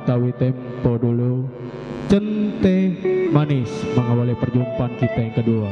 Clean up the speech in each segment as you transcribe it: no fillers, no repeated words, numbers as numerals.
utawi tempo dulu. Centeh manis mengawali perjumpaan kita yang kedua.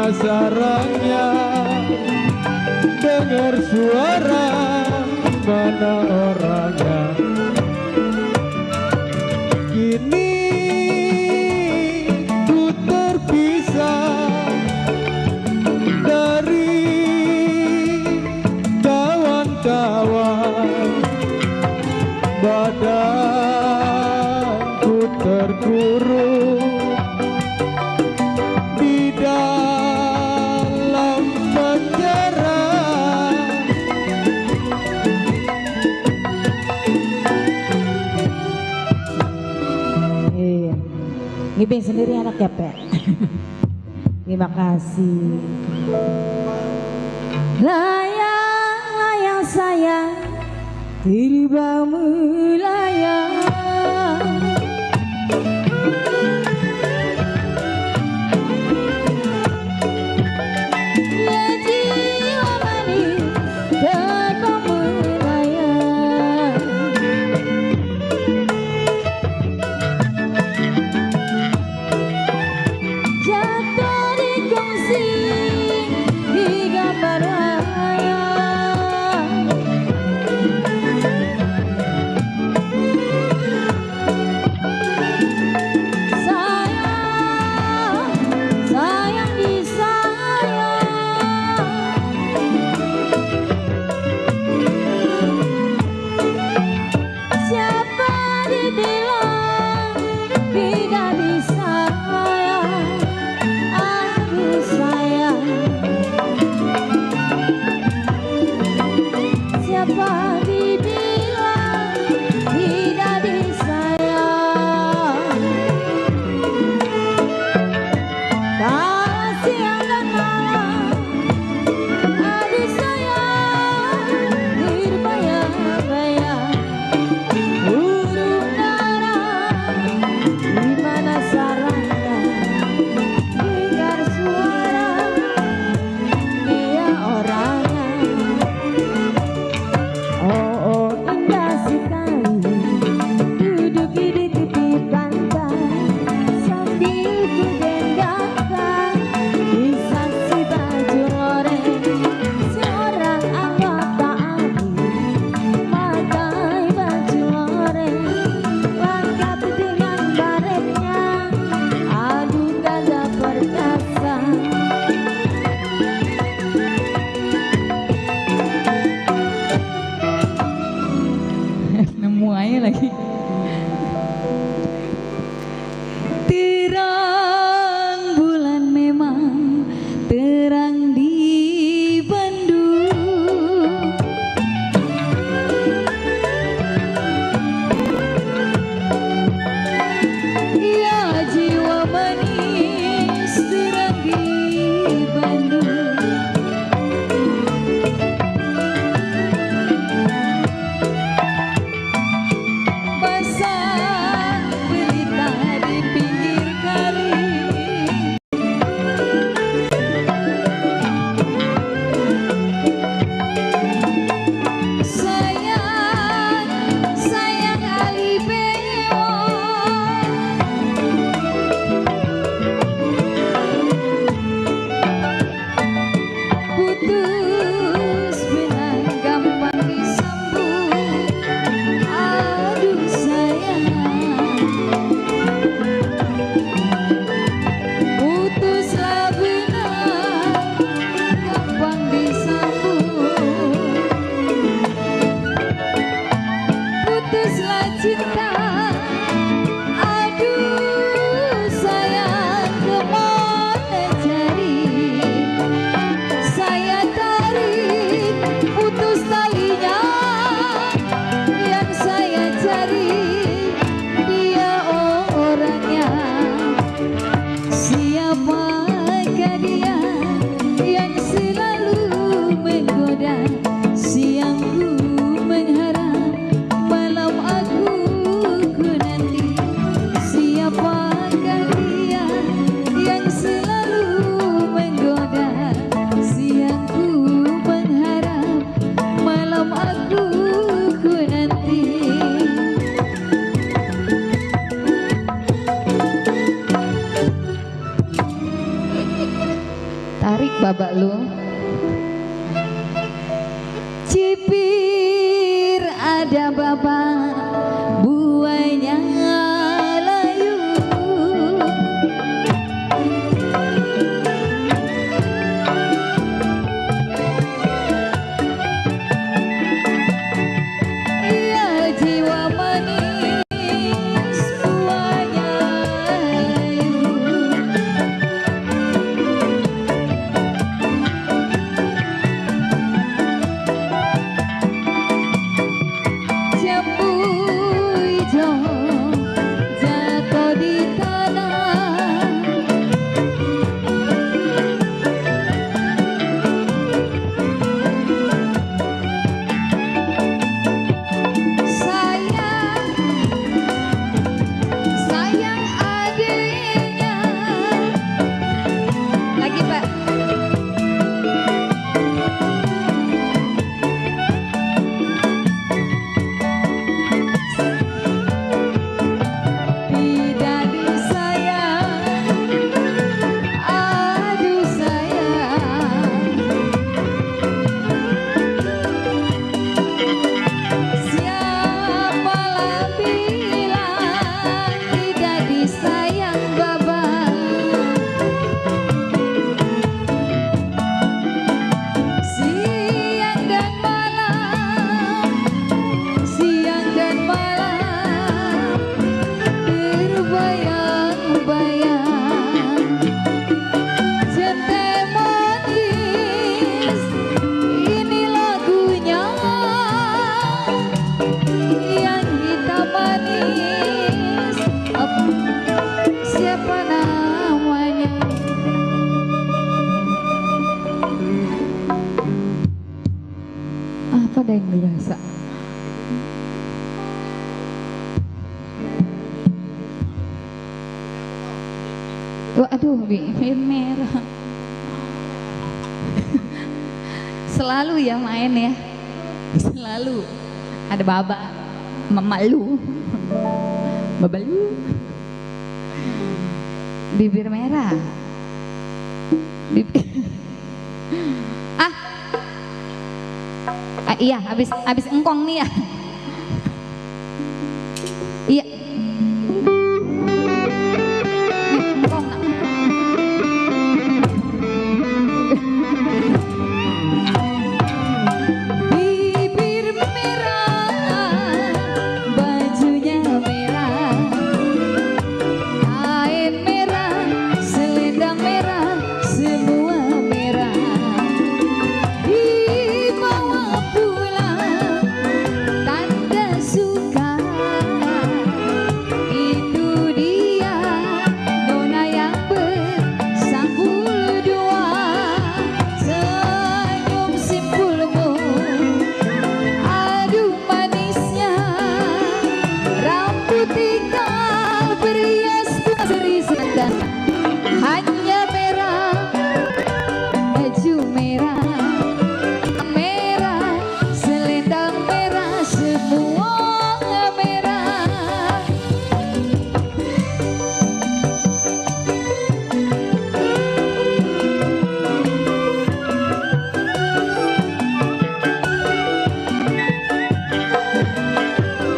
Sarangnya dengar suara mana orangnya kini ku terpisah dari kawan-kawan badanku terkurung Ngiping sendiri anak ya Pak. Terima kasih. Layang-layang sayang tibamu layang. putuslah cinta. Aduh sayang kemana cari, saya tarik putus talinya. Yang saya cari dia orangnya. Siapakah dia yang selalu menggoda, siangku mengharap malam aku ku nanti. Siapakah dia yang selalu menggoda, siangku mengharap malam aku ku nanti. Tarik babak lu. Cipir ada babak buahnya layu. Iya jiwa manis buahnya layu. Jambu hijau jatuh di tanah. Sayang adiknya. Lagi Pak. Bidadari sayang, aduh sayang. Siapalah bilang bidadari sayang babak. Siang dan malam, siang dan malam terbayang-bayang. Centai manis, ini lagunya. Yang hitam manis, siapa namanya? Apa ada yang dirasa? Aduh, bibir merah. Selalu ya main ya. Selalu ada baba, memalu, babalu, bibir merah. Iya, habis engkong nih ya.